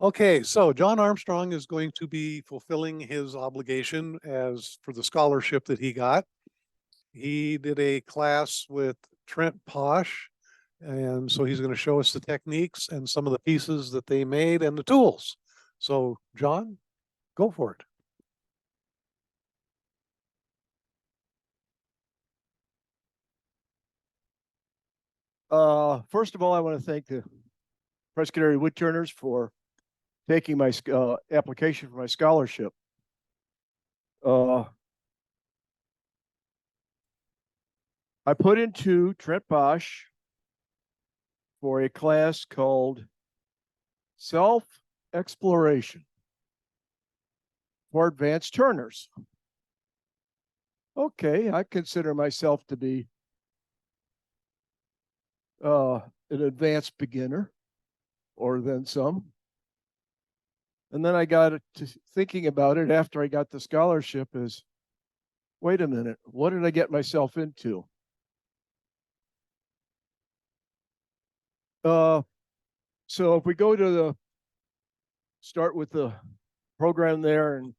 Okay, so John Armstrong is going to be fulfilling his obligation as for the scholarship that he got. He did a class with Trent Posh, and so he's going to show us the techniques and some of the pieces that they made and the tools. So, John, go for it. First of all, I want to thank the Prescott area Woodturners for taking my application for my scholarship. I put into Trent Bosch for a class called Self-Exploration for Advanced Turners. Okay, I consider myself to be an advanced beginner or then some. And then I got to thinking about it after I got the scholarship is, wait a minute, what did I get myself into? So if we go to start with the program there, and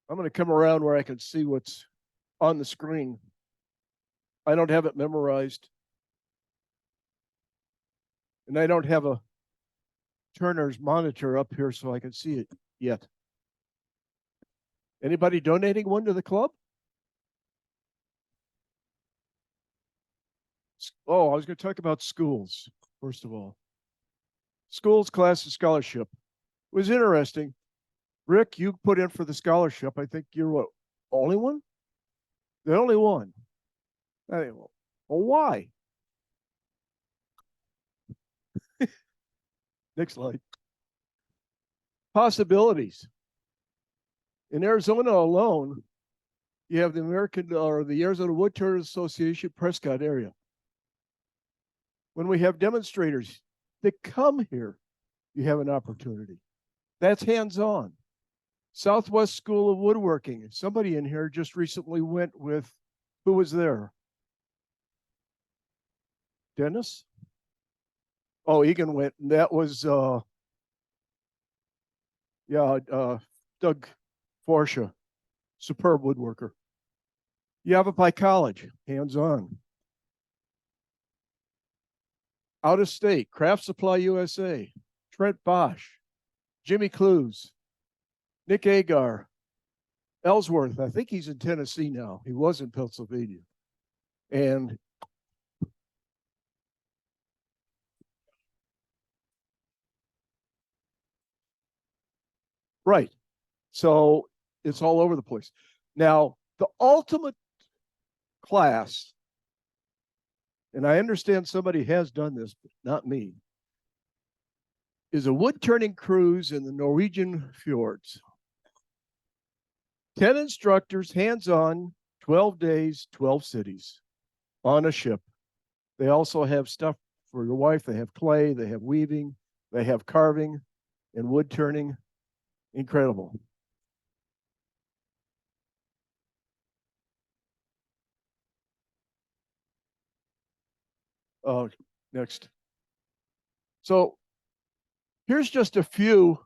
I'm going to come around where I can see what's on the screen. I don't have it memorized. And I don't have a Turner's monitor up here so I can see it yet. Anybody donating one to the club? Oh, I was going to talk about schools, first of all. Schools, class, and scholarship. It was interesting. Rick, you put in for the scholarship. I think you're what, only one? The only one. Well, why? Next slide. Possibilities. In Arizona alone, you have the American or the Arizona Woodturners Association Prescott area. When we have demonstrators that come here, you have an opportunity. That's hands-on. Southwest School of Woodworking. Somebody in here just recently went with, who was there? Dennis? Oh, Egan went, and that was, Doug Forsha, superb woodworker. Yavapai College, hands-on. Out of state, Craft Supply USA, Trent Bosch, Jimmy Clues, Nick Agar, Ellsworth. I think he's in Tennessee now. He was in Pennsylvania. And right. So it's all over the place. Now, the ultimate class, and I understand somebody has done this, but not me, is a wood turning cruise in the Norwegian fjords. 10 instructors, hands-on, 12 days, 12 cities on a ship. They also have stuff for your wife. They have clay, they have weaving, they have carving and wood turning. Incredible. Oh, next. So here's just a few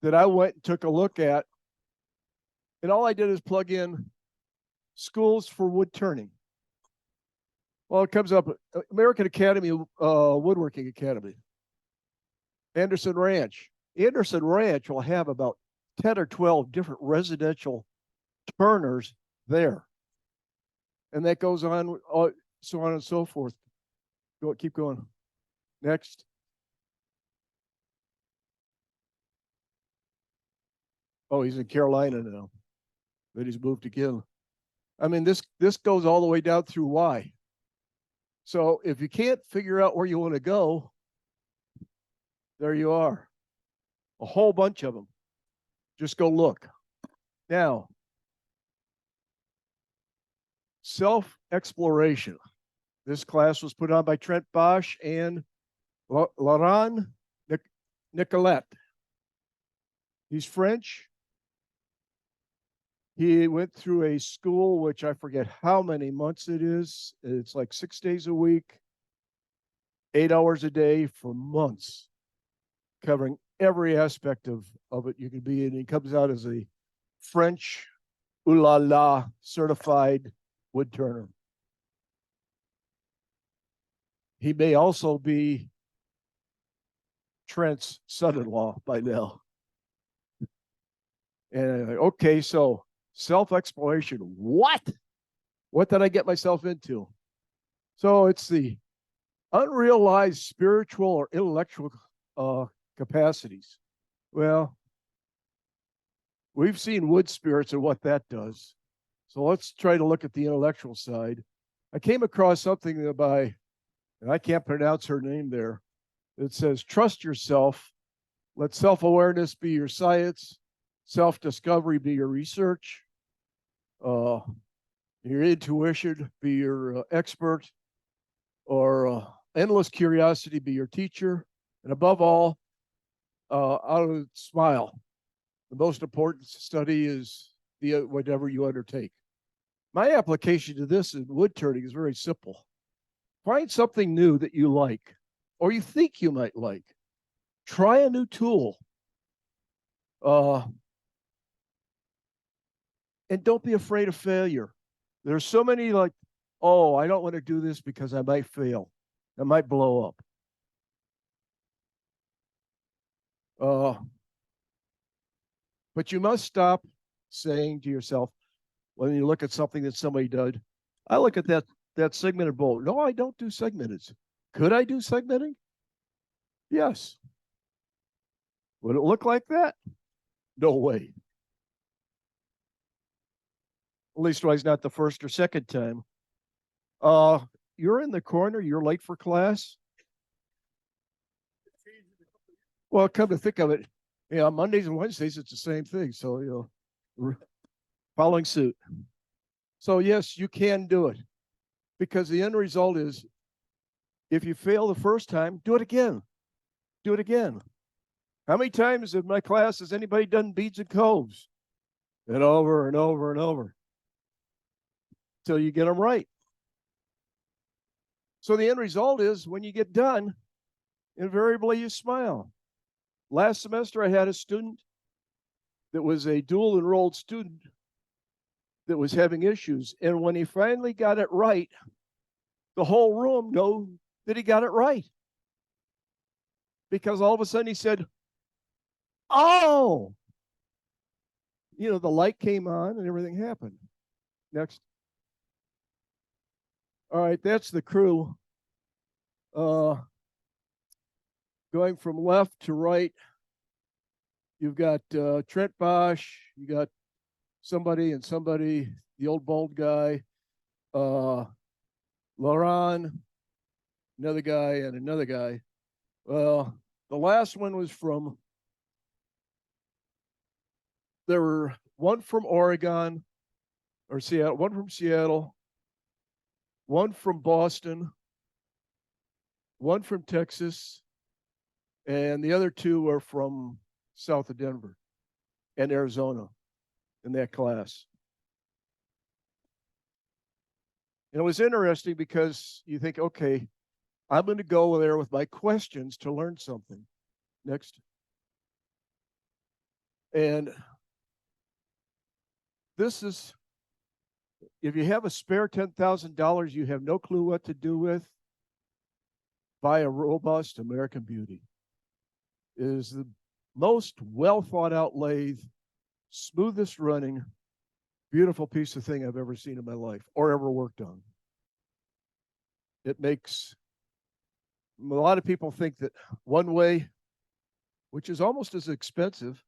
that I went and took a look at. And all I did is plug in schools for wood turning. Well, it comes up American Academy Woodworking Academy. Anderson Ranch. Anderson Ranch will have about 10 or 12 different residential turners there. And that goes on, so on and so forth. Go, keep going. Next. Oh, he's in Carolina now. But he's moved again. I mean, this goes all the way down through Y. So if you can't figure out where you want to go, there you are. A whole bunch of them. Just go look. Now, self-exploration. This class was put on by Trent Bosch and Laurent Nicolette. He's French. He went through a school, which I forget how many months it is. It's like 6 days a week, 8 hours a day for months. covering every aspect of it you could be in. He comes out as a French ooh la la certified woodturner. He may also be Trent's son-in-law by now. And okay, so self-exploration. What? What did I get myself into? So it's the unrealized spiritual or intellectual capacities. Well, we've seen wood spirits and what that does. So let's try to look at the intellectual side. I came across something by, and I can't pronounce her name there. It says, trust yourself. Let self-awareness be your science. Self-discovery be your research. Your intuition be your expert. Or endless curiosity be your teacher. And above all, out of smile. The most important study is the whatever you undertake. My application to this in wood turning is very simple. Find something new that you like, or you think you might like. Try a new tool. And don't be afraid of failure. There's so many like, oh, I don't want to do this because I might fail. I might blow up. But you must stop saying to yourself, when you look at something that somebody did, I look at that segmented bolt. No, I don't do segmented. Could I do segmenting? Yes. Would it look like that? No way. At least it's not the first or second time. You're in the corner, you're late for class. Well, come to think of it, Mondays and Wednesdays, it's the same thing. So, we're following suit. So yes, you can do it, because the end result is, if you fail the first time, do it again. Do it again. How many times in my class has anybody done beads and coves? And over and over and over till you get them right. So the end result is, when you get done, invariably you smile. Last semester, I had a student that was a dual enrolled student that was having issues. And when he finally got it right, the whole room knew that he got it right. Because all of a sudden he said, oh, the light came on and everything happened. Next. All right, that's the crew. Going from left to right, you've got Trent Bosch, you got somebody, the old bald guy, Laurent, another guy, and another guy. Well, the last one was there were one from Oregon or Seattle, one from Seattle, one from Boston, one from Texas, and the other two are from south of Denver and Arizona in that class. And it was interesting because you think, okay, I'm going to go there with my questions to learn something. Next. And this is, if you have a spare $10,000 you have no clue what to do with, buy a robust American Beauty. It is the most well thought out lathe, smoothest running, beautiful piece of thing I've ever seen in my life or ever worked on. It makes, a lot of people think that one way, which is almost as expensive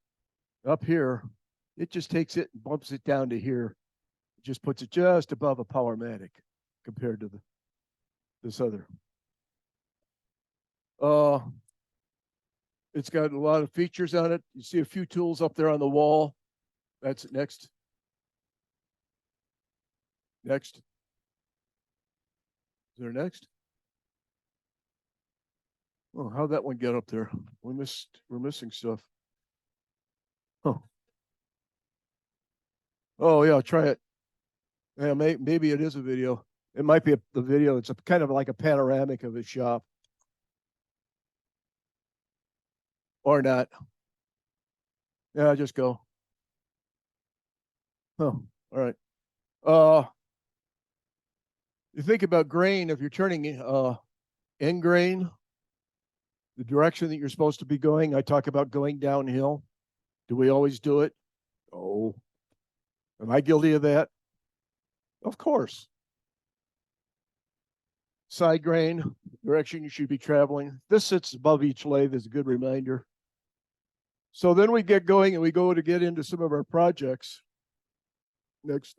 up here, it just takes it and bumps it down to here. It just puts it just above a Powermatic compared to this other. It's got a lot of features on it. You see a few tools up there on the wall. That's it. Next. Next. Is there next? Oh, how'd that one get up there? We're missing stuff. Oh yeah, try it. Yeah, maybe it is a video. It might be the video. It's kind of like a panoramic of his shop. or not. Yeah, just go. Oh, all right. You think about grain, if you're turning end grain, the direction that you're supposed to be going, I talk about going downhill. Do we always do it? Oh. Am I guilty of that? Of course. Side grain, direction you should be traveling. This sits above each lathe as a good reminder. So then we get going and we go to get into some of our projects. Next.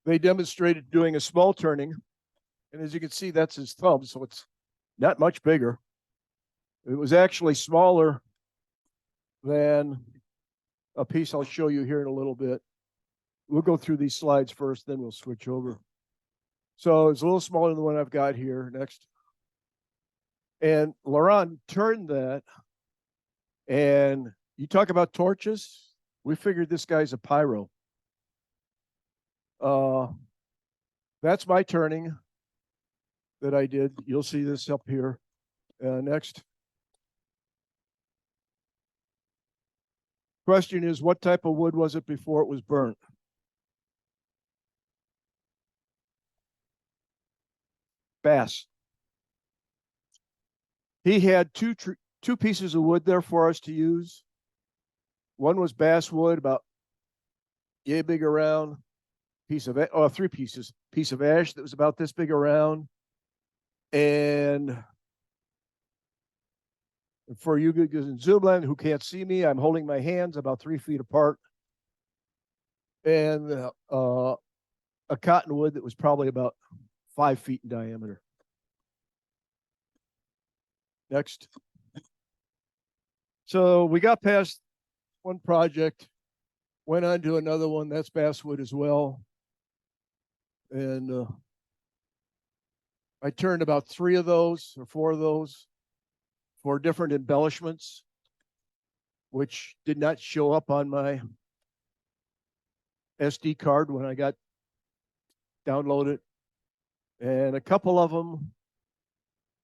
They demonstrated doing a small turning. And as you can see, that's his thumb, so it's not much bigger. It was actually smaller than a piece I'll show you here in a little bit. We'll go through these slides first, then we'll switch over. So it's a little smaller than the one I've got here. Next. And Laurent turned that, and you talk about torches. We figured this guy's a pyro. That's my turning that I did. You'll see this up here. Next. Question is, what type of wood was it before it was burnt? Bass. He had two pieces of wood there for us to use. One was bass wood, about yay big around. Three pieces. Piece of ash that was about this big around. And for you guys in Zoomland who can't see me, I'm holding my hands about 3 feet apart. And a cottonwood that was probably about 5 feet in diameter. Next. So we got past one project, went on to another one. That's basswood as well. And I turned about 3 of those or 4 of those for different embellishments, which did not show up on my SD card when I got downloaded. And a couple of them,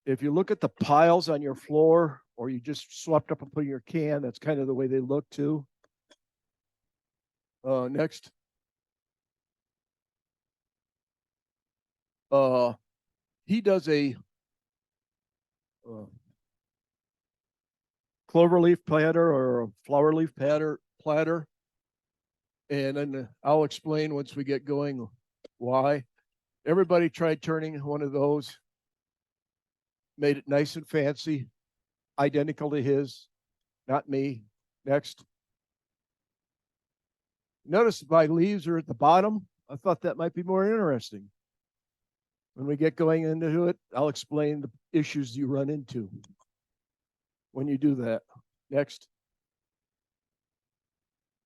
if you look at the piles on your floor, or you just swept up and put in your can, that's kind of the way they look too. Next. He does a clover leaf platter or a flower leaf platter. And then I'll explain once we get going why. Everybody tried turning one of those, made it nice and fancy, identical to his, not me. Next. Notice my leaves are at the bottom. I thought that might be more interesting. When we get going into it, I'll explain the issues you run into when you do that. Next.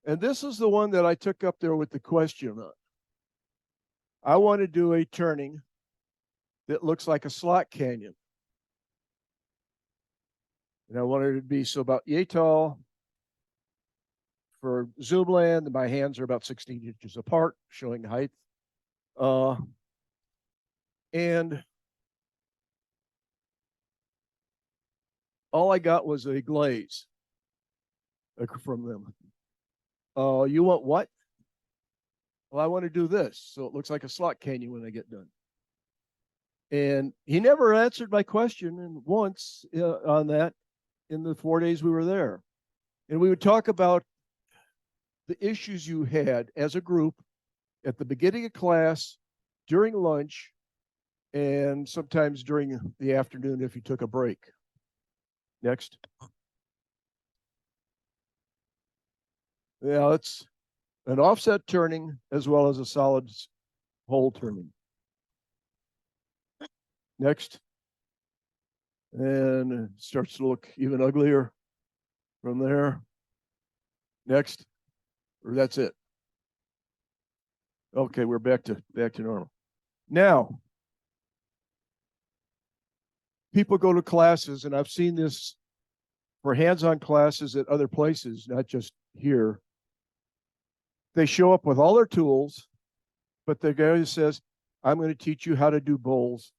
And this is the one that I took up there with the question on. I want to do a turning that looks like a slot canyon. And I wanted it to be so about yay tall. For Zoomland, my hands are about 16 inches apart, showing height. And all I got was a glaze from them. You want what? Well, I want to do this, so it looks like a slot canyon when I get done. And he never answered my question, and once on that in the 4 days we were there. And we would talk about the issues you had as a group at the beginning of class, during lunch, and sometimes during the afternoon if you took a break. Next. Yeah, it's an offset turning as well as a solid hole turning. Next. And it starts to look even uglier from there. Next. Or that's it. Okay, we're back to normal. Now, people go to classes, and I've seen this for hands-on classes at other places, not just here. They show up with all their tools, but the guy says, I'm going to teach you how to do bowls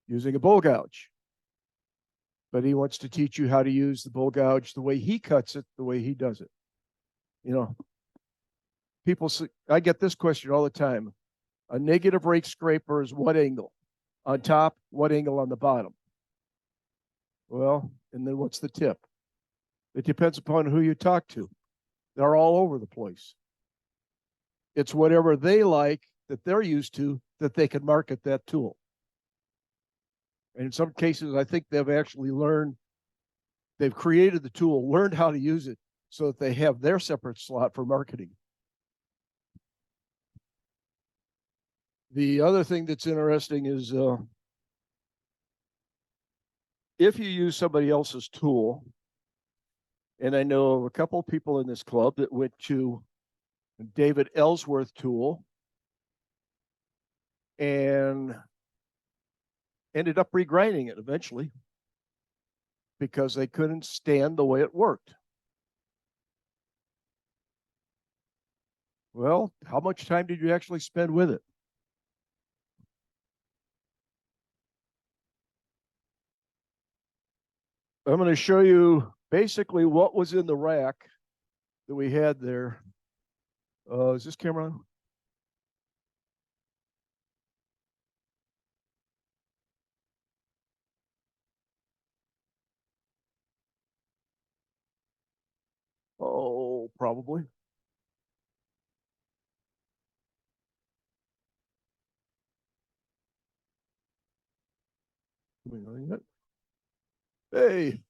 using a bowl gouge. but he wants to teach you how to use the bull gouge the way he cuts it, the way he does it. You know, people say, I get this question all the time. A negative rake scraper is what angle? On top, what angle on the bottom? Well, and then what's the tip? It depends upon who you talk to. They're all over the place. It's whatever they like that they're used to that they can market that tool. And in some cases, I think they've actually learned, they've created the tool, learned how to use it so that they have their separate slot for marketing. The other thing that's interesting is if you use somebody else's tool, and I know of a couple of people in this club that went to David Ellsworth tool and ended up regrinding it eventually because they couldn't stand the way it worked. Well, how much time did you actually spend with it? I'm going to show you basically what was in the rack that we had there. Is this camera on? Oh, probably. Hey.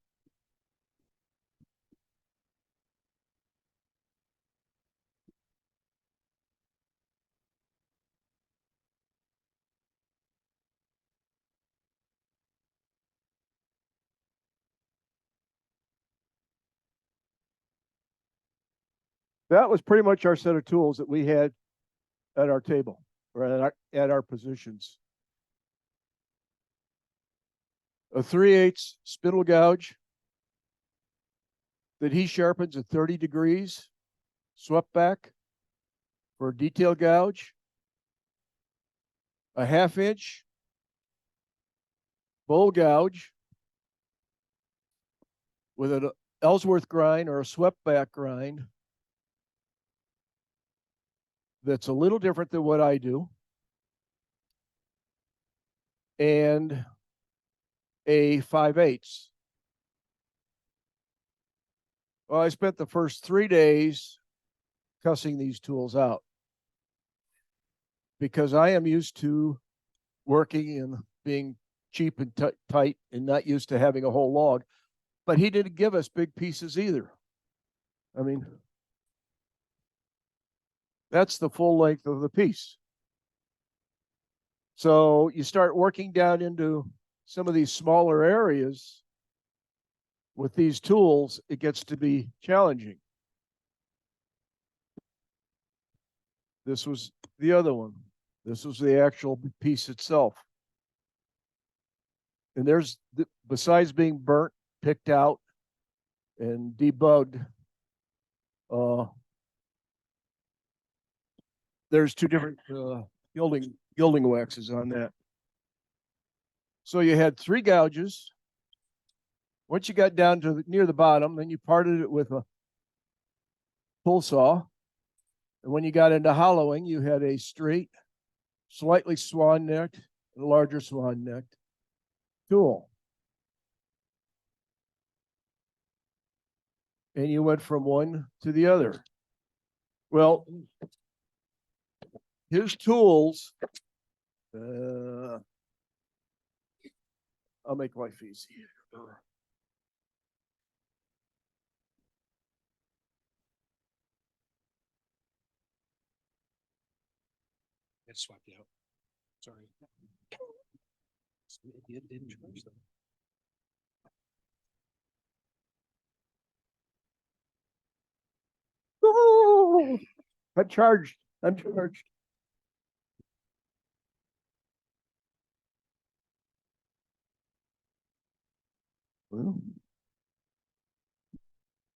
That was pretty much our set of tools that we had at our table or at our positions. A 3/8 spindle gouge that he sharpens at 30 degrees, swept back for a detail gouge. A 1/2 inch bowl gouge with an Ellsworth grind or a swept back grind that's a little different than what I do. And a 5/8. Well, I spent the first 3 days cussing these tools out because I am used to working and being cheap and tight and not used to having a whole log. But he didn't give us big pieces either. I mean, that's the full length of the piece. So you start working down into some of these smaller areas with these tools, it gets to be challenging. This was the other one. This was the actual piece itself. And there's, besides being burnt, picked out, and debugged, there's 2 different gilding waxes on that. So you had 3 gouges. Once you got down to near the bottom, then you parted it with a pull saw. And when you got into hollowing, you had a straight, slightly swan-necked, and larger swan-necked tool. And you went from one to the other. Well, his tools, I'll make life easy. It swept out. Sorry. It didn't charge them. Oh, I'm charged. I'm charged. Well,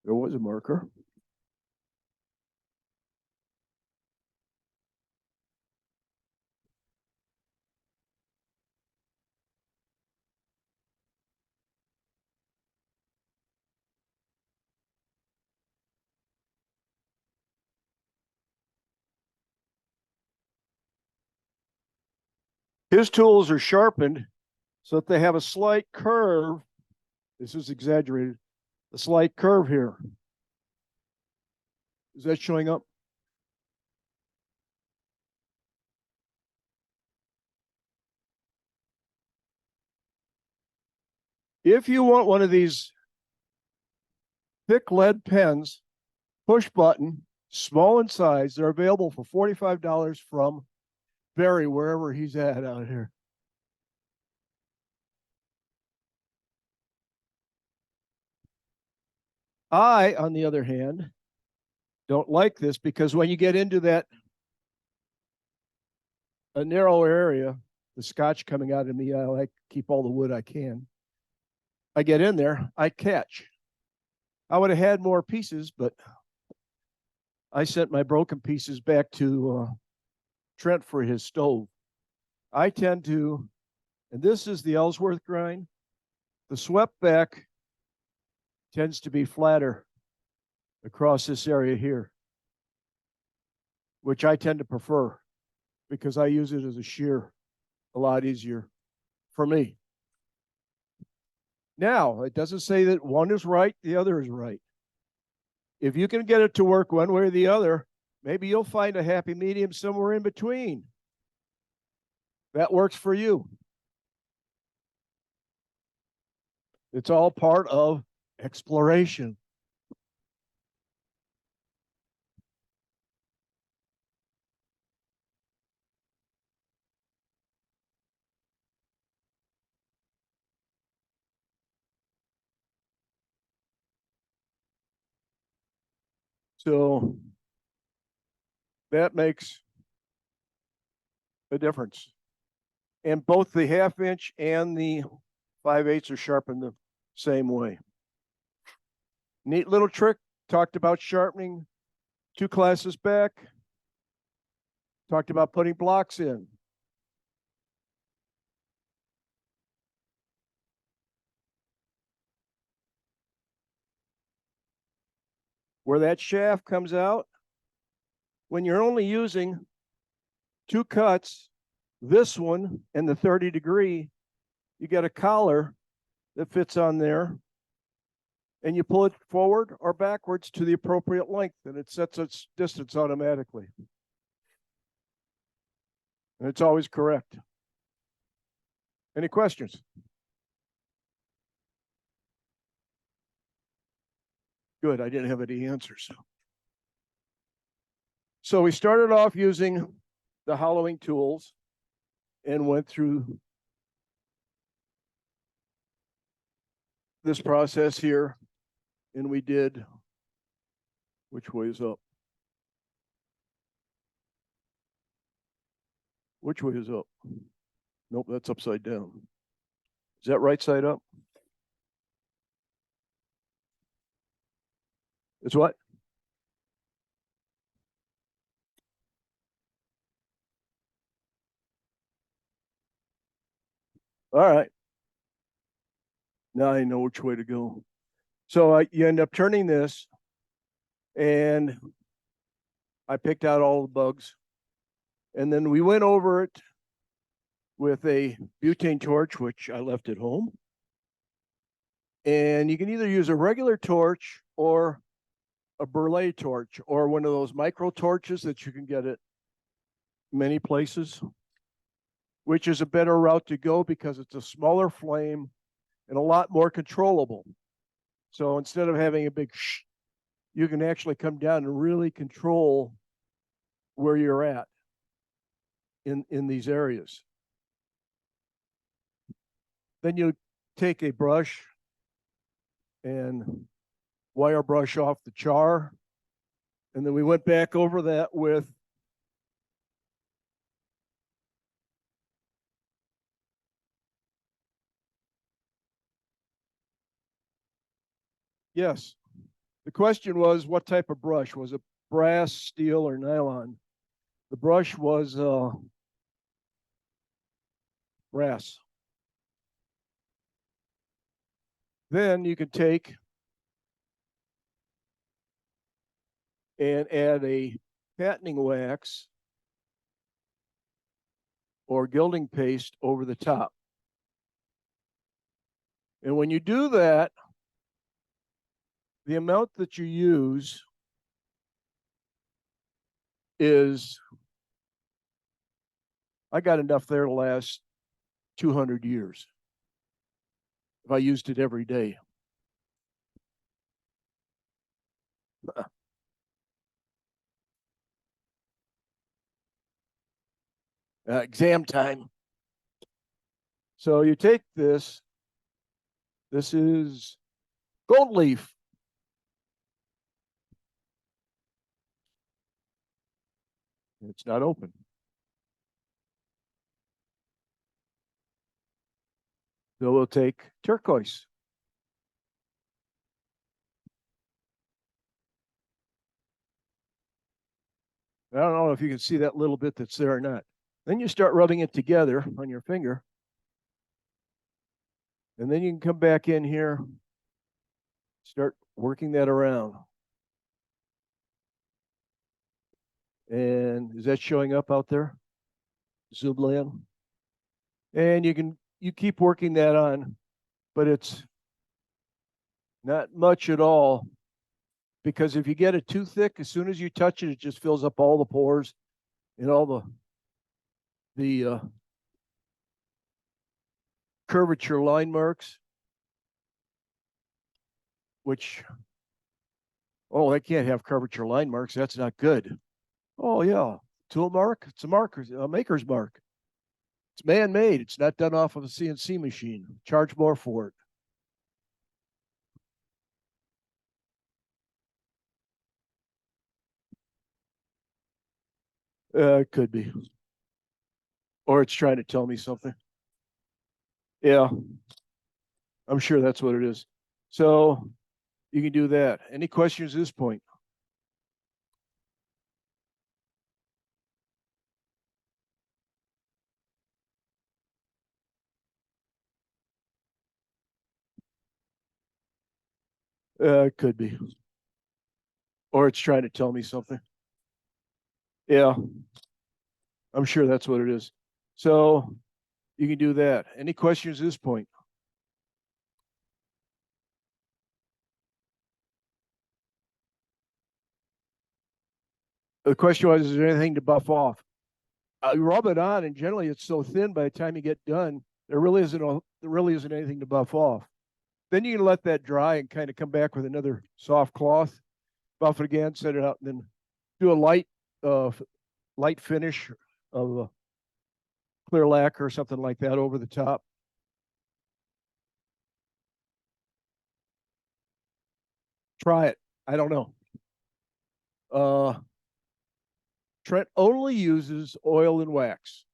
there was a marker. His tools are sharpened so that they have a slight curve. This is exaggerated. A slight curve here. Is that showing up? If you want one of these thick lead pens, push button, small in size, they're available for $45 from Barry, wherever he's at out here. I, on the other hand, don't like this because when you get into that a narrow area, the scotch coming out of me, I like keep all the wood I can. I get in there, I catch. I would have had more pieces, but I sent my broken pieces back to Trent for his stove. I tend to, and this is the Ellsworth grind, the swept back tends to be flatter across this area here, which I tend to prefer because I use it as a shear a lot easier for me. Now, it doesn't say that one is right, the other is right. If you can get it to work one way or the other, maybe you'll find a happy medium somewhere in between. That works for you. It's all part of exploration. So that makes a difference. And both the 1/2 inch and the 5/8 are sharpened the same way. Neat little trick. Talked about sharpening 2 classes back. Talked about putting blocks in. Where that shaft comes out, when you're only using 2 cuts, this one and the 30°, you get a collar that fits on there, and you pull it forward or backwards to the appropriate length, and it sets its distance automatically. And it's always correct. Any questions? Good, I didn't have any answers. So we started off using the hollowing tools and went through this process here, and we did, which way is up? Which way is up? Nope, that's upside down. Is that right side up? It's what? All right. Now I know which way to go. So you end up turning this, and I picked out all the bugs. And then we went over it with a butane torch, which I left at home. And you can either use a regular torch or a Burley torch or one of those micro torches that you can get at many places, which is a better route to go because it's a smaller flame and a lot more controllable. So instead of having a big you can actually come down and really control where you're at in these areas. Then you take a brush and wire brush off the char. And then we went back over that with yes. The question was, what type of brush? Was it brass, steel, or nylon? The brush was brass. Then you could take and add a patterning wax or gilding paste over the top. And when you do that, the amount that you use is, I got enough there to last 200 years if I used it every day. Exam time. So you take this. This is gold leaf. It's not open. So we'll take turquoise. I don't know if you can see that little bit that's there or not. Then you start rubbing it together on your finger. And then you can come back in here, start working that around. And is that showing up out there? Zoomland. And you keep working that on, but it's not much at all, because if you get it too thick, as soon as you touch it, it just fills up all the pores and all the curvature line marks, which, oh, they can't have curvature line marks. That's not good. Oh yeah, tool mark. It's a marker, a maker's mark. It's man-made. It's not done off of a CNC machine. Charge more for it. It could be. Or it's trying to tell me something. Yeah, I'm sure that's what it is. So you can do that. Any questions at this point? It could be. Or it's trying to tell me something. Yeah, I'm sure that's what it is. So you can do that. Any questions at this point? The question was, is there anything to buff off? You rub it on, and generally it's so thin by the time you get done, there really isn't anything to buff off. Then you can let that dry and kind of come back with another soft cloth, buff it again, set it out, and then do a light finish of clear lacquer or something like that over the top. Try it. I don't know. Trent only uses oil and wax.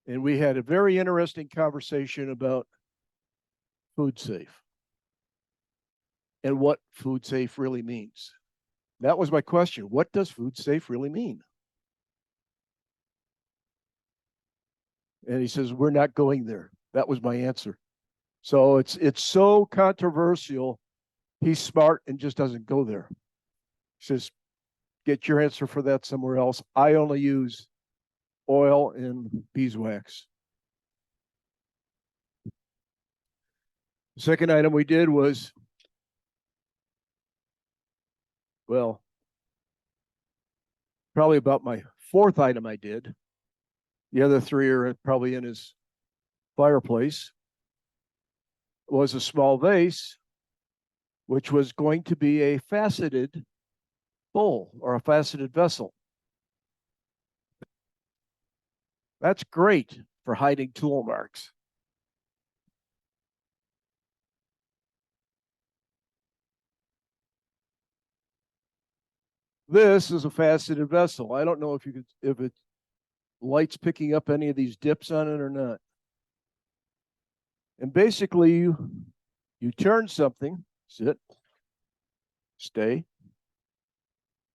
And we had a very interesting conversation about food safe and what food safe really means. That was my question. What does food safe really mean? And he says, we're not going there. That was my answer. So it's so controversial. He's smart and just doesn't go there. He says, get your answer for that somewhere else. I only use oil and beeswax. The second item we did was, well, probably about my fourth item I did. The other three are probably in his fireplace. Was a small vase, which was going to be a faceted bowl or a faceted vessel. That's great for hiding tool marks. This is a faceted vessel. I don't know if it light's picking up any of these dips on it or not. And basically you turn something, sit, stay.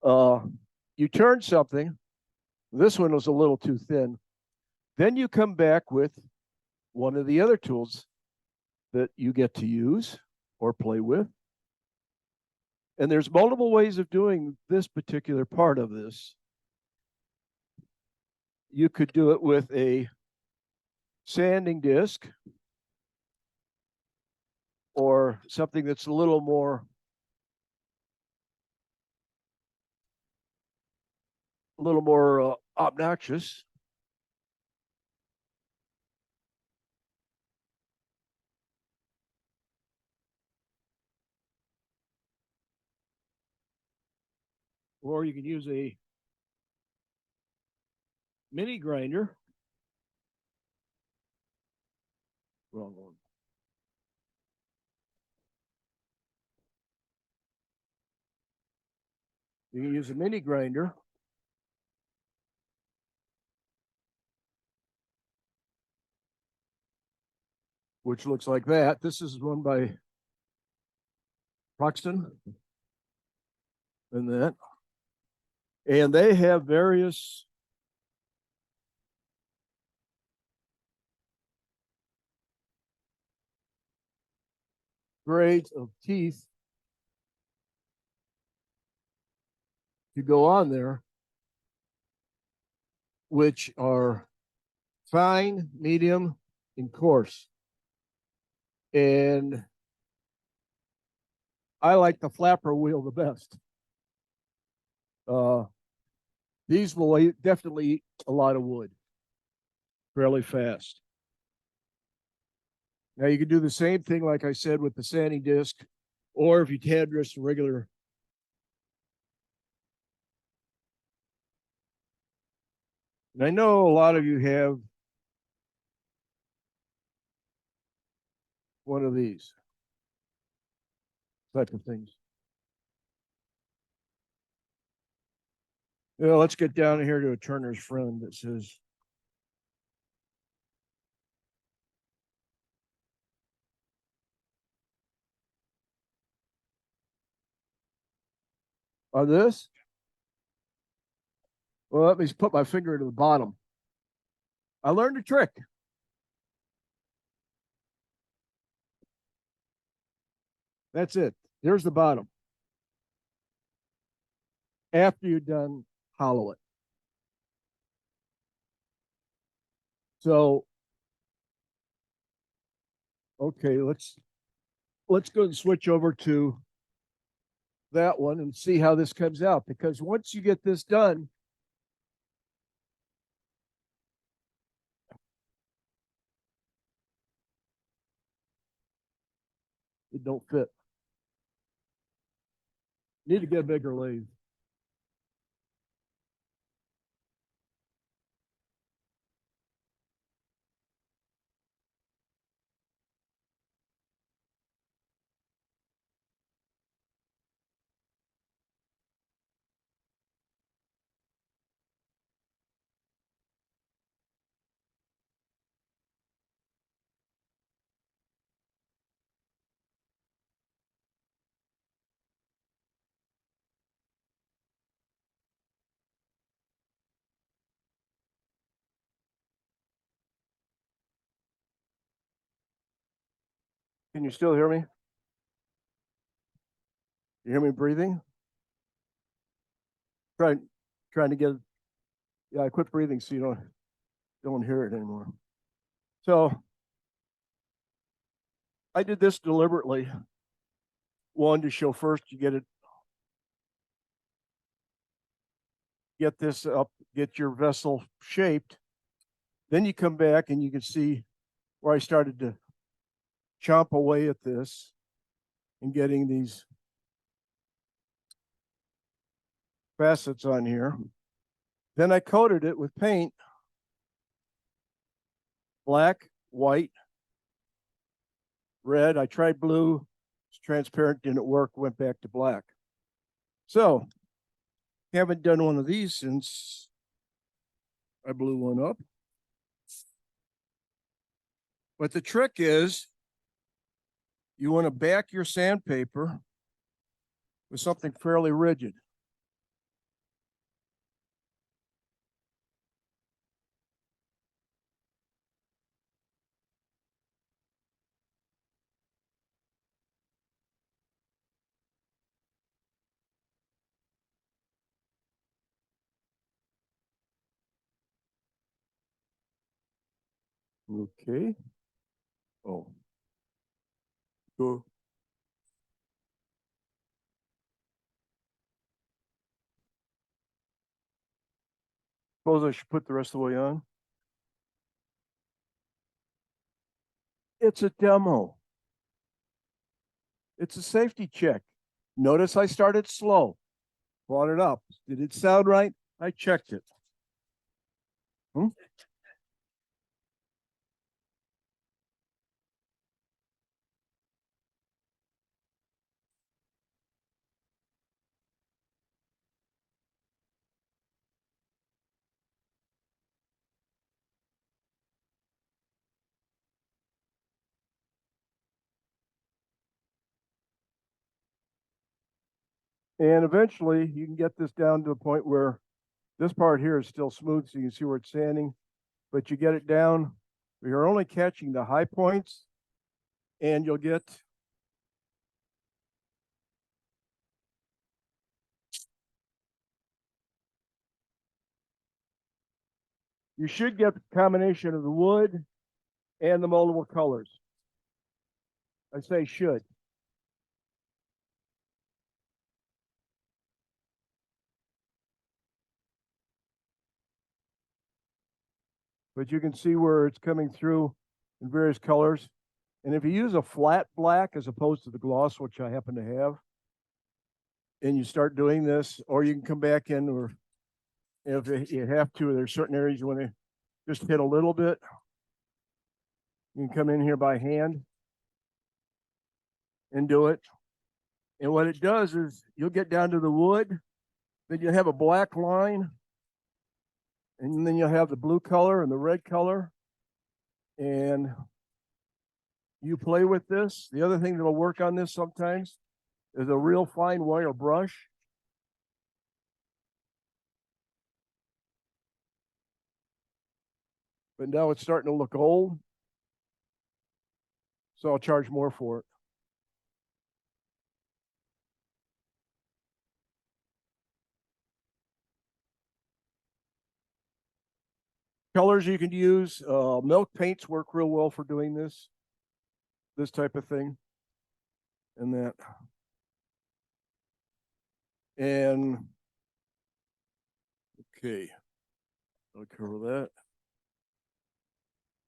You turn something. This one was a little too thin. Then you come back with one of the other tools that you get to use or play with. And there's multiple ways of doing this particular part of this. you could do it with a sanding disc or something that's a little more obnoxious. Or you can use a mini grinder. Wrong one. You can use a mini grinder. Which looks like that. This is one by Proxton and that. And they have various grades of teeth to go on there, which are fine, medium, and coarse. And I like the flapper wheel the best. These will definitely eat a lot of wood fairly fast. Now you can do the same thing, like I said, with the sanding disc, or if you had just a regular. And I know a lot of you have one of these type of things. You know, let's get down here to a Turner's friend that says, on this? Well, let me put my finger to the bottom. I learned a trick. That's it. There's the bottom. After you're done, hollow it. So, okay, let's go and switch over to that one and see how this comes out. Because once you get this done, it don't fit. Need to get a bigger lathe. Can you still hear me? You hear me breathing? Trying to get. Yeah, I quit breathing so you don't hear it anymore. So I did this deliberately. One, to show first you get this up, get your vessel shaped. Then you come back and you can see where I started to chomp away at this and getting these facets on here. Then I coated it with paint, black, white, red. I tried blue, it's transparent, didn't work, went back to black. So, haven't done one of these since I blew one up. But the trick is, you want to back your sandpaper with something fairly rigid. Okay. Oh. Go. Suppose I should put the rest of the way on. It's a demo. It's a safety check. Notice I started slow, brought it up. Did it sound right? I checked it. And eventually you can get this down to the point where this part here is still smooth, so you can see where it's sanding, but you get it down. You're only catching the high points, and you'll get you should get the combination of the wood and the multiple colors. I say should. But you can see where it's coming through in various colors. And if you use a flat black as opposed to the gloss, which I happen to have, and you start doing this, or you can come back in, or if you have to, there's certain areas you want to just hit a little bit. You can come in here by hand and do it. And what it does is you'll get down to the wood, then you'll have a black line, and then you'll have the blue color and the red color. And you play with this. The other thing that'll work on this sometimes is a real fine wire brush. But now it's starting to look old. So I'll charge more for it. Colors you can use, milk paints work real well for doing this type of thing. And that. And okay, I'll cover that.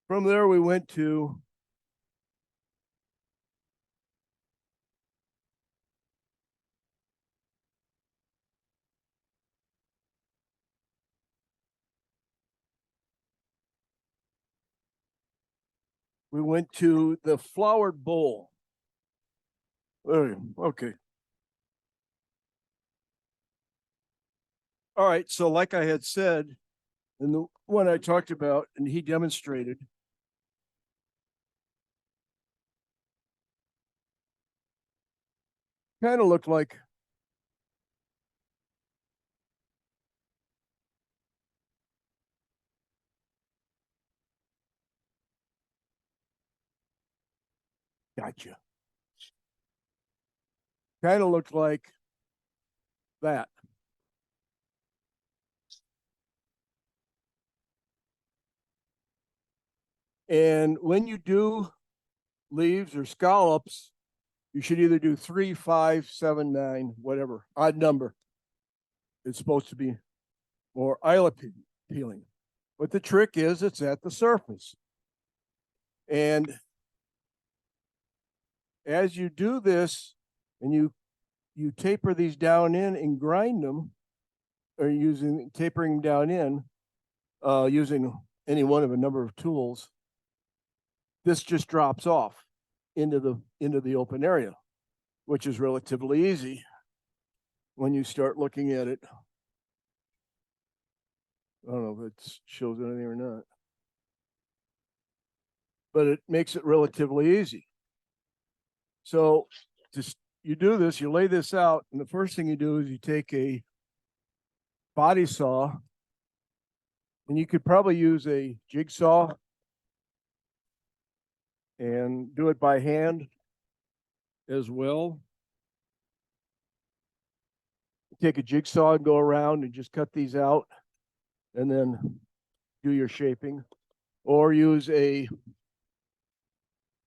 From there, we went to the flowered bowl. Okay. All right. So, like I had said, and the one I talked about, and he demonstrated, kind of looked like gotcha. Kind of looked like that. And when you do leaves or scallops, you should either do 3, 5, 7, 9, whatever, odd number. It's supposed to be more eye appealing. But the trick is it's at the surface. And as you do this and you taper these down in and grind them, or tapering down in, using any one of a number of tools, this just drops off into the open area, which is relatively easy when you start looking at it. I don't know if it shows anything or not, but it makes it relatively easy. So just you do this, you lay this out, and the first thing you do is you take a body saw, and you could probably use a jigsaw and do it by hand as well. Take a jigsaw and go around and just cut these out, and then do your shaping. or use a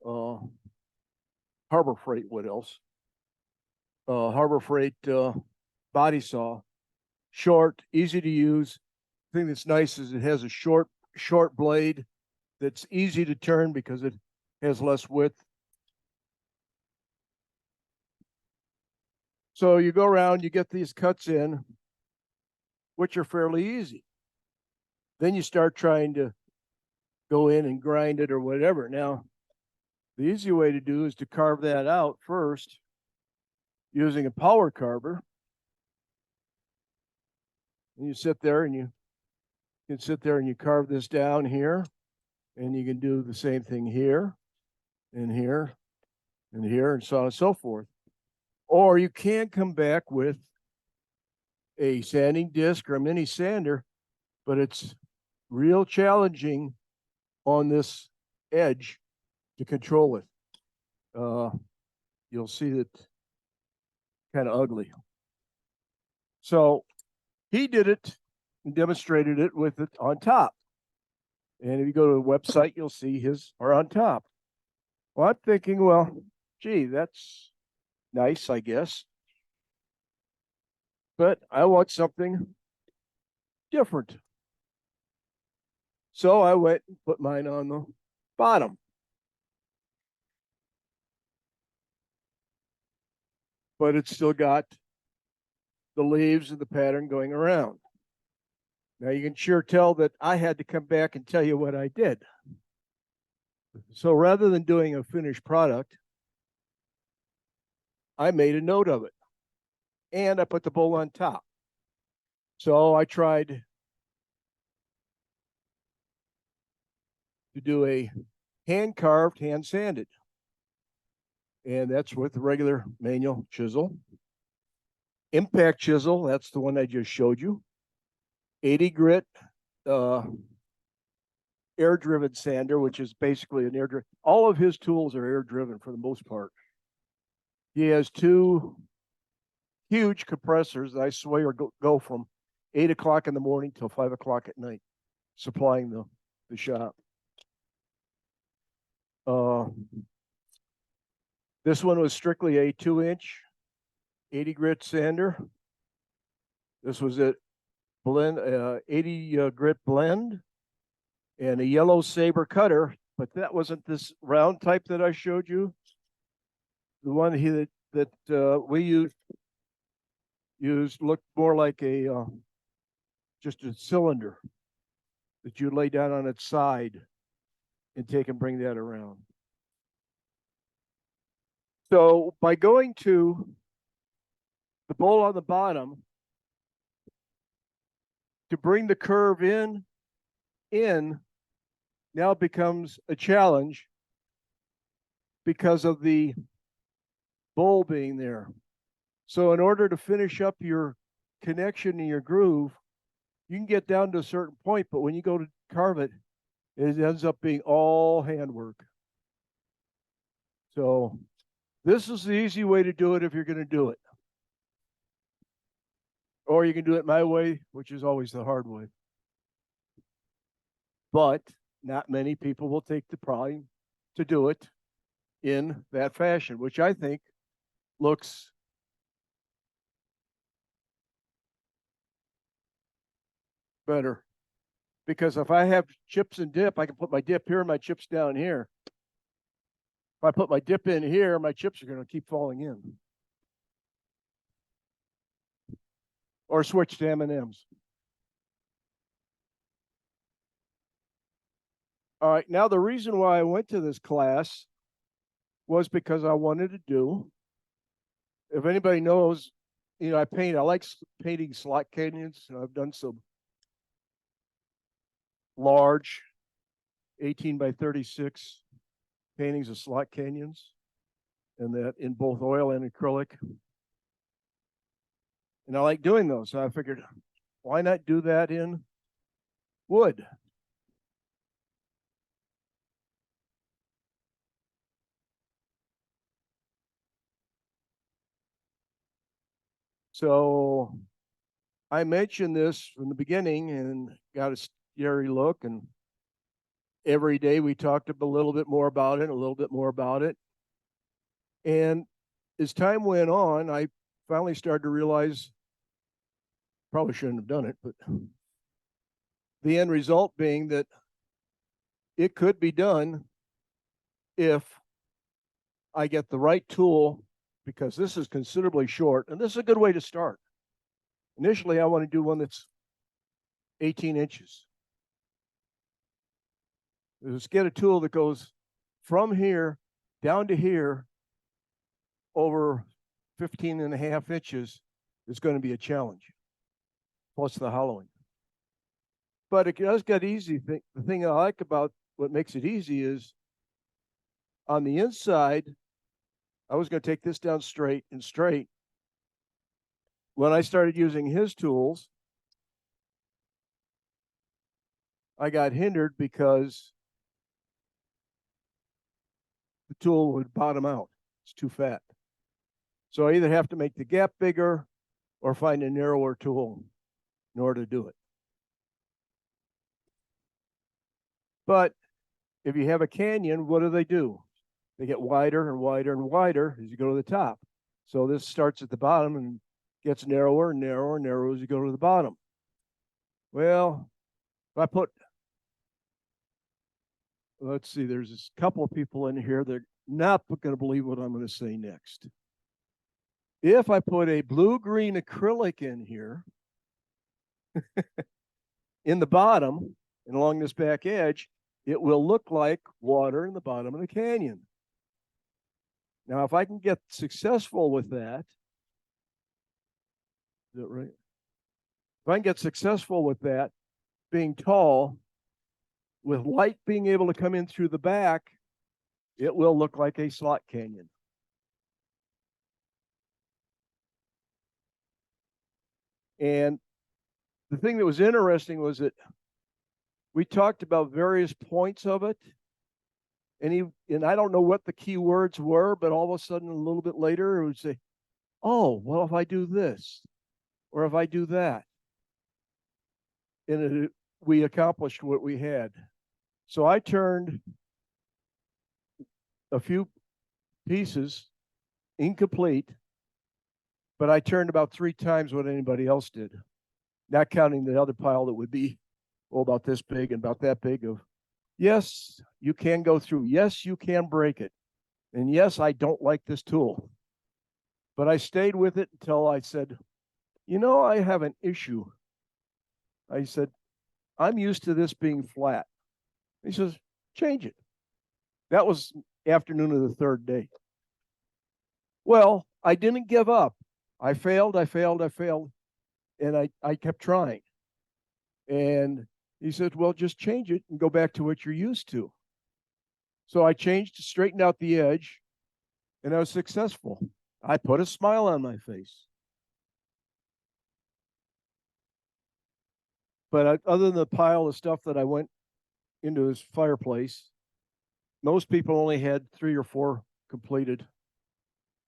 Harbor Freight. What else? Harbor Freight body saw, short, easy to use. The thing that's nice is it has a short blade that's easy to turn because it has less width. So you go around, you get these cuts in, which are fairly easy. Then you start trying to go in and grind it or whatever. Now, the easy way to do is to carve that out first using a power carver. And you sit there and you can sit there and you carve this down here, and you can do the same thing here and here and here and so on and so forth. Or you can come back with a sanding disc or a mini sander, but it's real challenging on this edge to control it. You'll see that kind of ugly. So he did it and demonstrated it with it on top. And if you go to the website, you'll see his are on top. Well, I'm thinking, well, gee, that's nice, I guess. But I want something different. So I went and put mine on the bottom. But it's still got the leaves and the pattern going around. Now you can sure tell that I had to come back and tell you what I did. So rather than doing a finished product, I made a note of it. And I put the bowl on top. So I tried to do a hand carved, hand sanded. And that's with the regular manual chisel. Impact chisel, that's the one I just showed you. 80 grit air driven sander, which is basically an air driven. All of his tools are air driven for the most part. He has two huge compressors that I swear go from 8 o'clock in the morning till 5 o'clock at night, supplying the shop. This one was strictly a 2-inch 80 grit sander. This was a blend, 80 grit blend, and a yellow saber cutter, but that wasn't this round type that I showed you. The one that we used looked more like a just a cylinder that you lay down on its side and take and bring that around. So by going to the bowl on the bottom to bring the curve in now becomes a challenge because of the bowl being there. So in order to finish up your connection in your groove, you can get down to a certain point, but when you go to carve it, it ends up being all handwork. So this is the easy way to do it if you're going to do it. Or you can do it my way, which is always the hard way. But not many people will take the time to do it in that fashion, which I think looks better. Because if I have chips and dip, I can put my dip here and my chips down here. If I put my dip in here, my chips are going to keep falling in. Or switch to M&Ms. All right, now the reason why I went to this class was because I wanted to do, if anybody knows, you know, I like painting slot canyons. I've done some large 18 by 36 paintings of slot canyons, and that in both oil and acrylic. And I like doing those. So I figured, why not do that in wood? So I mentioned this from the beginning and got a scary look, and every day we talked a little bit more about it, a little bit more about it. And as time went on, I finally started to realize, probably shouldn't have done it, but the end result being that it could be done if I get the right tool, because this is considerably short, and this is a good way to start. Initially, I want to do one that's 18 inches. Let's get a tool that goes from here down to here over 15 and a half inches is going to be a challenge, plus the hollowing. But it does get easy. The thing I like about what makes it easy is on the inside, I was going to take this down straight and straight. When I started using his tools, I got hindered because the tool would bottom out. It's too fat. So I either have to make the gap bigger or find a narrower tool in order to do it. But if you have a canyon, what do? They get wider and wider and wider as you go to the top. So this starts at the bottom and gets narrower and narrower and narrower as you go to the bottom. Well, if I put, let's see, there's a couple of people in here that are not going to believe what I'm going to say next. If I put a blue-green acrylic in here, in the bottom and along this back edge, it will look like water in the bottom of the canyon. Now, if I can get successful with that, is that right? If I can get successful with that, being tall, with light being able to come in through the back, it will look like a slot canyon. And the thing that was interesting was that we talked about various points of it. And I don't know what the key words were, but all of a sudden, a little bit later, it would say, oh, well, if I do this, or if I do that. And we accomplished what we had. So I turned a few pieces incomplete, but I turned about 3 times what anybody else did, not counting the other pile that would be, oh, about this big and about that big of, yes, you can go through. Yes, you can break it. And yes, I don't like this tool. But I stayed with it until I said, you know, I have an issue. I said, I'm used to this being flat. He says, change it. That was afternoon of the 3rd day. Well, I didn't give up. I failed. And I kept trying. And he said, well, just change it and go back to what you're used to. So I changed to straighten out the edge, and I was successful. I put a smile on my face. But other than the pile of stuff that I went into his fireplace, most people only had 3 or 4 completed.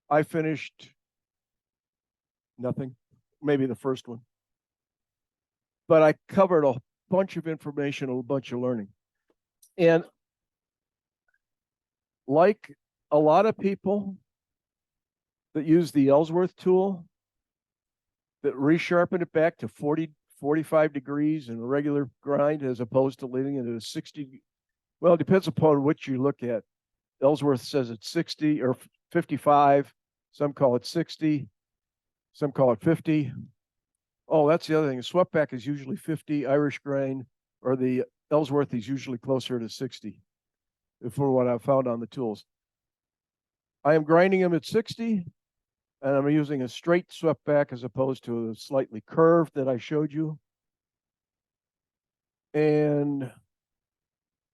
I finished nothing, maybe the first one. But I covered a bunch of information, a bunch of learning. And like a lot of people that use the Ellsworth tool, that resharpen it back to 40, 45 degrees in a regular grind as opposed to leaving it at a 60. Well, it depends upon what you look at. Ellsworth says it's 60 or 55. Some call it 60. Some call it 50. Oh, that's the other thing. The swept back is usually 50. Irish grain or the Ellsworth is usually closer to 60 for what I've found on the tools. I am grinding them at 60, and I'm using a straight swept back as opposed to a slightly curved that I showed you. And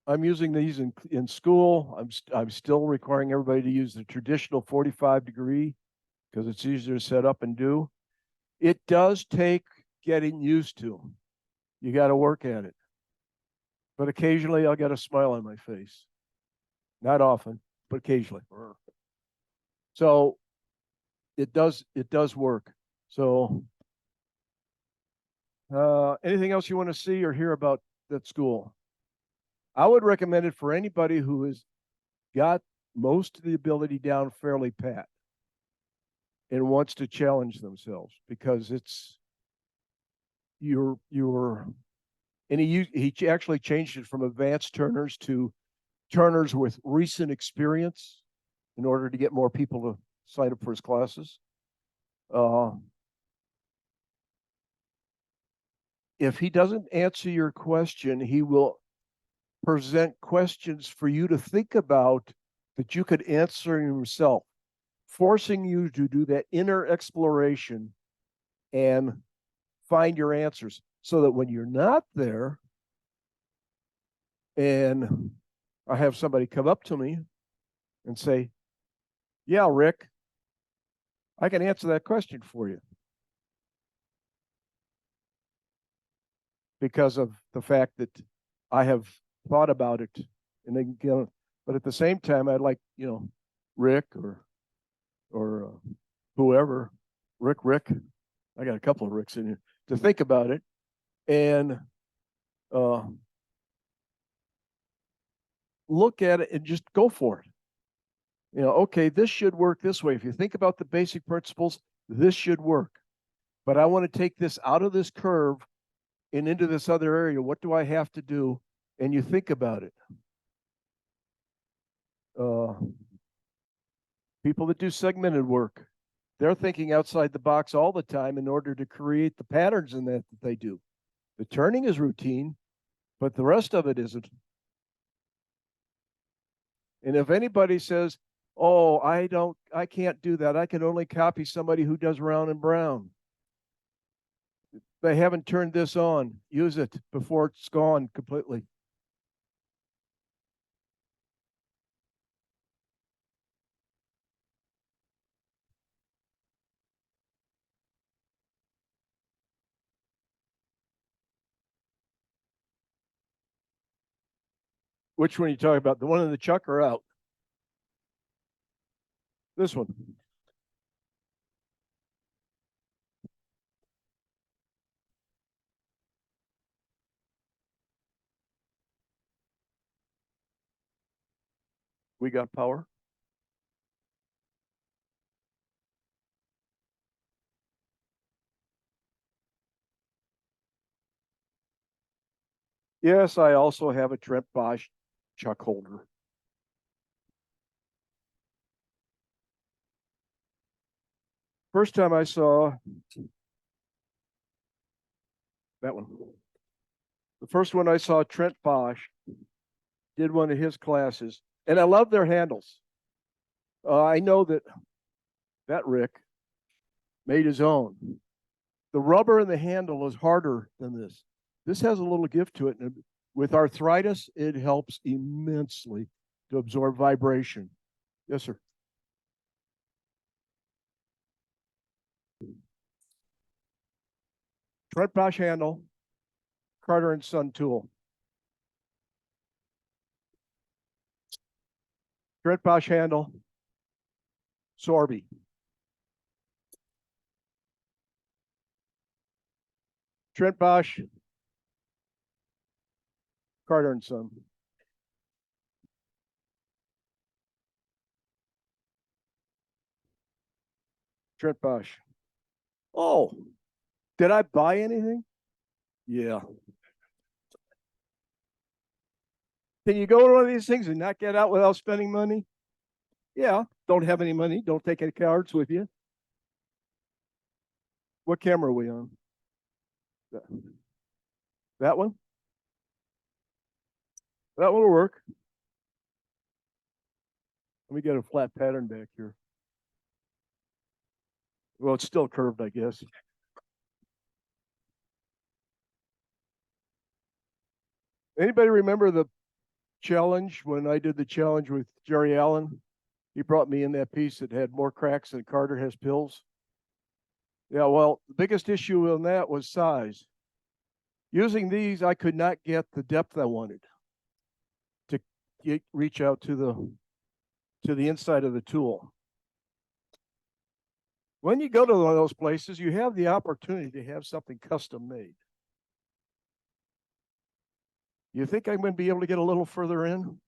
I'm using these in school. I'm still requiring everybody to use the traditional 45 degree because it's easier to set up and do. It does take getting used to. You got to work at it. But occasionally I'll get a smile on my face. Not often, but occasionally. So it does work. So anything else you want to see or hear about that school? I would recommend it for anybody who has got most of the ability down fairly pat and wants to challenge themselves, because it's you're and he actually changed it from advanced turners to turners with recent experience in order to get more people to sign up for his classes. If he doesn't answer your question, he will present questions for you to think about that you could answer yourself, forcing you to do that inner exploration and find your answers, so that when you're not there and I have somebody come up to me and say, yeah, Rick, I can answer that question for you, because of the fact that I have thought about it. And again, but at the same time, I'd like, Rick or whoever, Rick, I got a couple of Ricks in here, to think about it and look at it and just go for it. Okay, this should work this way. If you think about the basic principles, this should work. But I want to take this out of this curve and into this other area. What do I have to do? And you think about it. People that do segmented work, they're thinking outside the box all the time in order to create the patterns in that they do. The turning is routine, but the rest of it isn't. And if anybody says, oh, I can't do that, I can only copy somebody who does round and brown, they haven't turned this on. Use it before it's gone completely. Which one are you talking about? The one in the chuck or out? This one. We got power. Yes, I also have a Trent Bosch chuck holder. First time I saw that one, the first one I saw, Trent Bosch did one of his classes, and I love their handles. I know that Rick made his own. The rubber in the handle is harder than this. This has a little give to it, and with arthritis, it helps immensely to absorb vibration. Yes, sir. Trent Bosch handle, Carter and Son tool. Trent Bosch handle, Sorby. Trent Bosch, Carter and Son. Trent Bosch. Oh, did I buy anything? Yeah. Can you go to one of these things and not get out without spending money? Yeah. Don't have any money. Don't take any cards with you. What camera are we on? That one? That one will work. Let me get a flat pattern back here. Well, it's still curved, I guess. Anybody remember the challenge when I did the challenge with Jerry Allen? He brought me in that piece that had more cracks than Carter has pills. Yeah, well, the biggest issue in that was size. Using these, I could not get the depth I wanted to reach out to the inside of the tool. When you go to one of those places, you have the opportunity to have something custom made. You think I'm going to be able to get a little further in?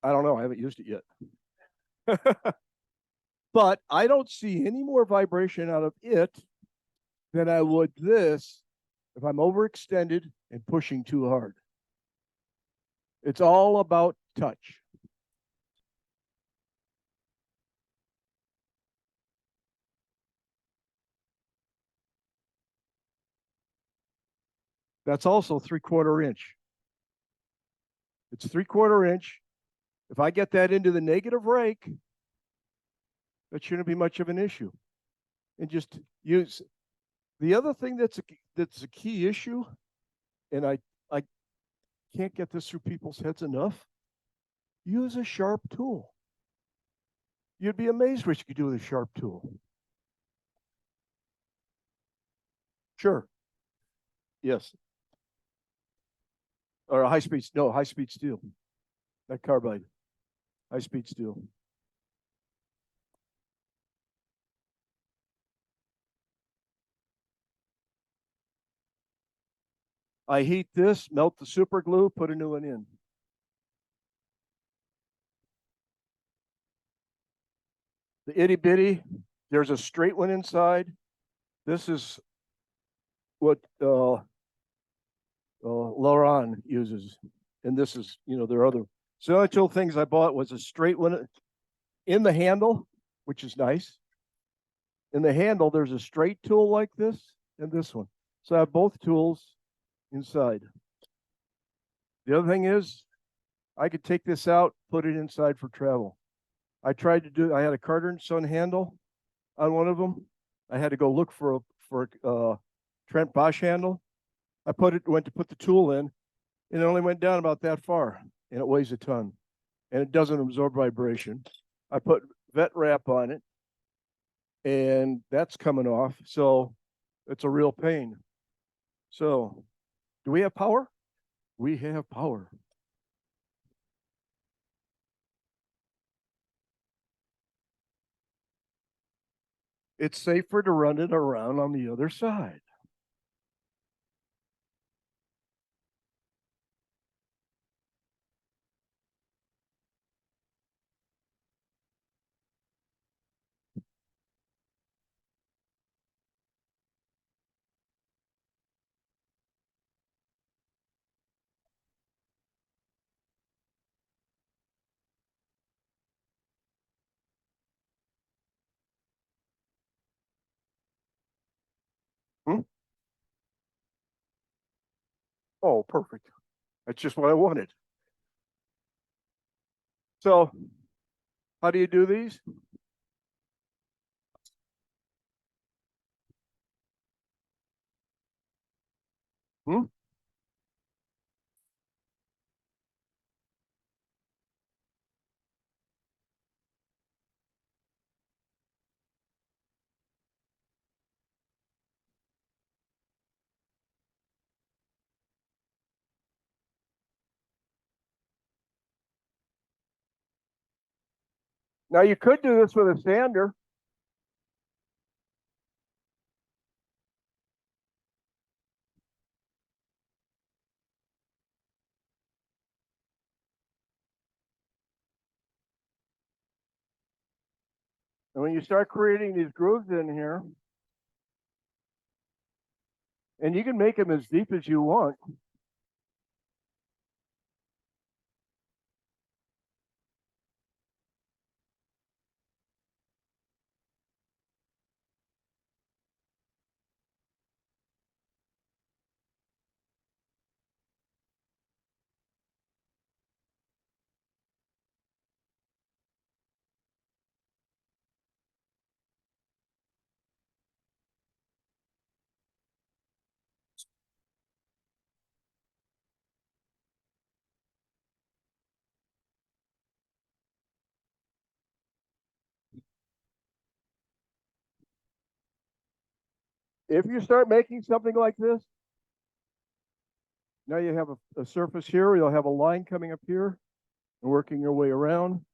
I don't know. I haven't used it yet. But I don't see any more vibration out of it than I would this if I'm overextended and pushing too hard. It's all about touch. That's also 3/4 inch. It's 3/4 inch. If I get that into the negative rake, that shouldn't be much of an issue. And just use the other thing that's a key issue, and I can't get this through people's heads enough. Use a sharp tool. You'd be amazed what you could do with a sharp tool. Sure. Yes. Or high speed steel. Not carbide. High speed steel. I heat this, melt the super glue, put a new one in. The itty bitty, there's a straight one inside. This is what Lauron uses. And this is, there are other. So the only two things I bought was a straight one in the handle, which is nice. In the handle, there's a straight tool like this and this one. So I have both tools inside. The other thing is, I could take this out, put it inside for travel. I had a Carter & Son handle on one of them. I had to go look for a Trent Bosch handle. Went to put the tool in, and it only went down about that far, and it weighs a ton, and it doesn't absorb vibration. I put vet wrap on it, and that's coming off, so it's a real pain. So, do we have power? We have power. It's safer to run it around on the other side. Oh, perfect. That's just what I wanted. So, how do you do these? Now you could do this with a sander. And when you start creating these grooves in here, and you can make them as deep as you want. If you start making something like this, now you have a surface here, you'll have a line coming up here and working your way around.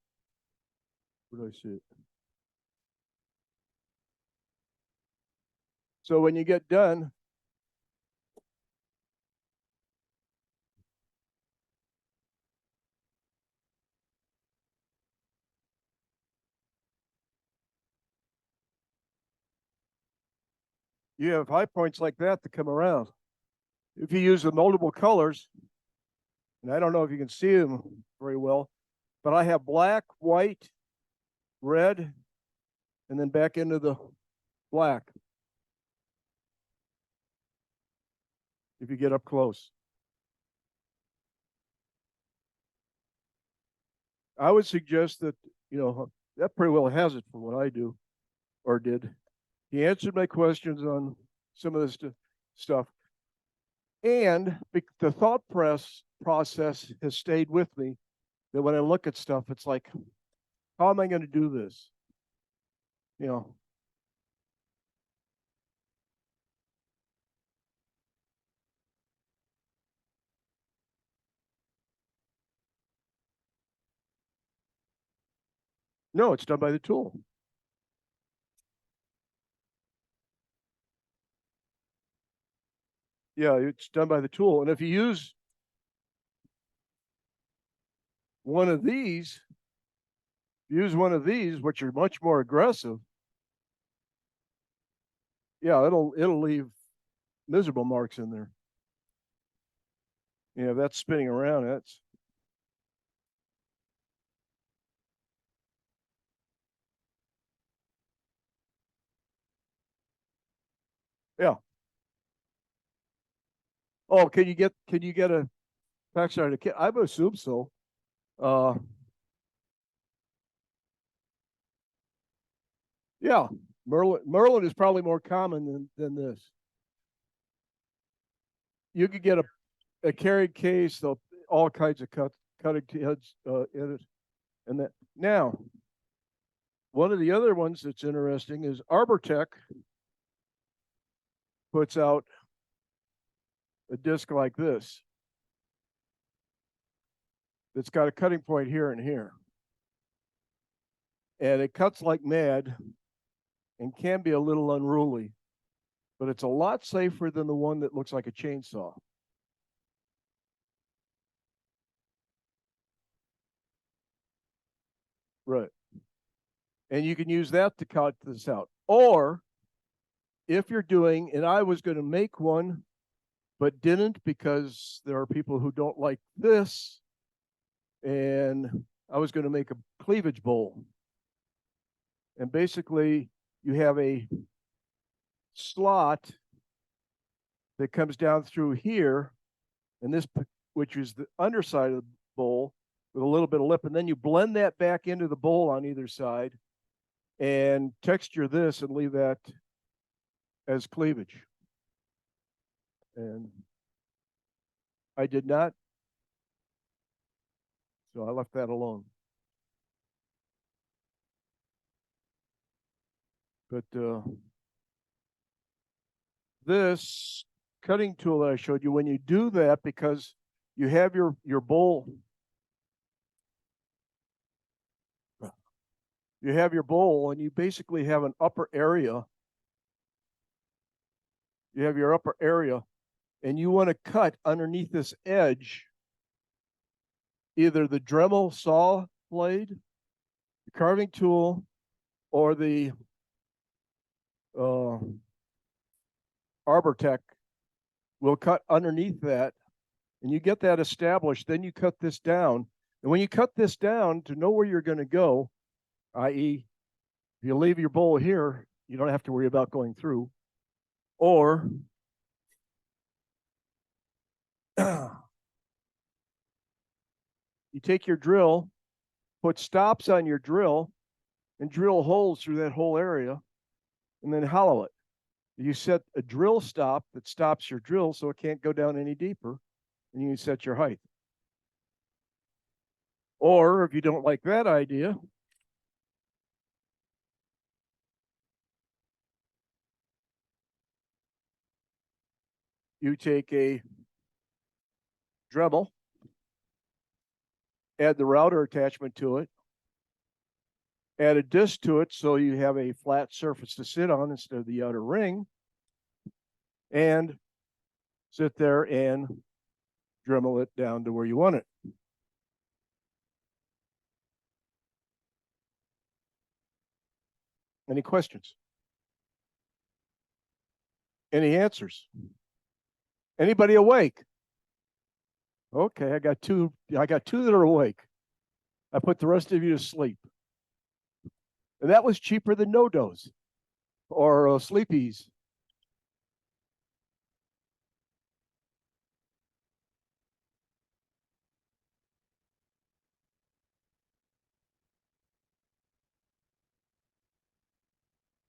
Where do I see it? So when you get done, you have high points like that to come around. If you use the multiple colors, and I don't know if you can see them very well, but I have black, white, red, and then back into the black. If you get up close. I would suggest that, that pretty well has it for what I do or did. He answered my questions on some of this stuff. And the thought process has stayed with me that when I look at stuff, it's like, how am I going to do this? No, it's done by the tool. Yeah, it's done by the tool. And if you use one of these, which are much more aggressive, yeah, it'll leave miserable marks in there. Yeah, that's spinning around. That's yeah. Oh, can you get a backside of the kit? I would assume so. Yeah, Merlin is probably more common than this. You could get a carried case, all kinds of cutting heads in it, and that. Now, one of the other ones that's interesting is Arbortech puts out a disc like this that's got a cutting point here and here, and it cuts like mad and can be a little unruly, but it's a lot safer than the one that looks like a chainsaw. Right. And you can use that to cut this out. Or if you're doing, and I was going to make one, but didn't because there are people who don't like this, and I was going to make a cleavage bowl. And basically, you have a slot that comes down through here, and this, which is the underside of the bowl with a little bit of lip, and then you blend that back into the bowl on either side and texture this and leave that as cleavage. And I did not, so I left that alone. But this cutting tool that I showed you, when you do that, because you have your bowl, and you basically have an upper area. You have your upper area, and you want to cut underneath this edge either the Dremel saw blade, the carving tool, or the Arbortech will cut underneath that, and you get that established. Then you cut this down, and when you cut this down to know where you're going to go, i.e., if you leave your bowl here, you don't have to worry about going through, or you take your drill, put stops on your drill, and drill holes through that whole area, and then hollow it. You set a drill stop that stops your drill so it can't go down any deeper, and you set your height. Or if you don't like that idea, you take a Dremel, add the router attachment to it, add a disc to it so you have a flat surface to sit on instead of the outer ring, and sit there and Dremel it down to where you want it. Any questions? Any answers? Anybody awake? Okay, I got two that are awake. I put the rest of you to sleep. And that was cheaper than no-dos or sleepies.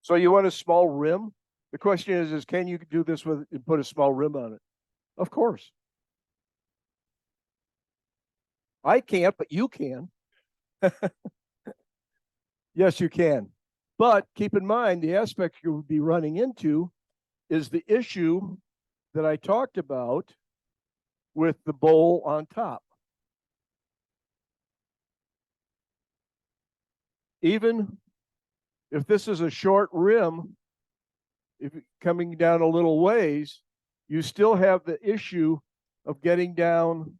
So you want a small rim? The question is can you do this with and put a small rim on it? Of course. I can't, but you can. Yes, you can. But keep in mind, the aspect you would be running into is the issue that I talked about with the bowl on top. Even if this is a short rim, if coming down a little ways, you still have the issue of getting down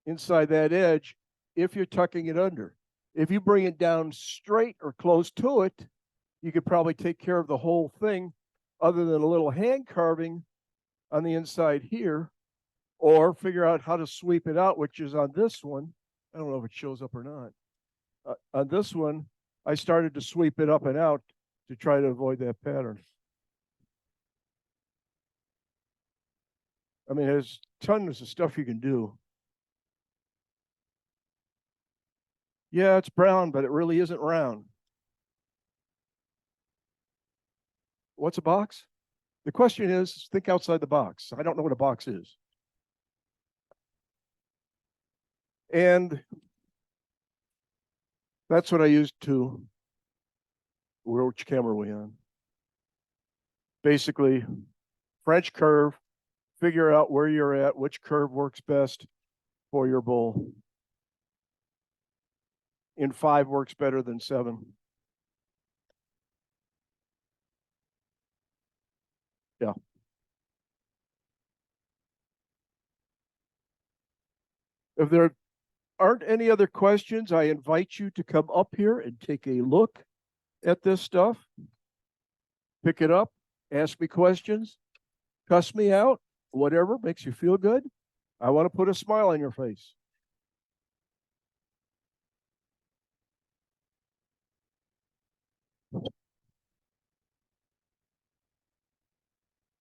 inside that edge if you're tucking it under. If you bring it down straight or close to it, you could probably take care of the whole thing other than a little hand carving on the inside here, or figure out how to sweep it out, which is on this one. I don't know if it shows up or not. On this one, I started to sweep it up and out to try to avoid that pattern. I mean, there's tons of stuff you can do. Yeah, it's brown, but it really isn't round. What's a box? The question is, think outside the box. I don't know what a box is. And that's what I used to, which camera are we on? Basically, French curve, figure out where you're at, which curve works best for your bowl. In 5 works better than 7. Yeah. If there aren't any other questions, I invite you to come up here and take a look at this stuff. Pick it up, ask me questions, cuss me out, whatever makes you feel good. I want to put a smile on your face.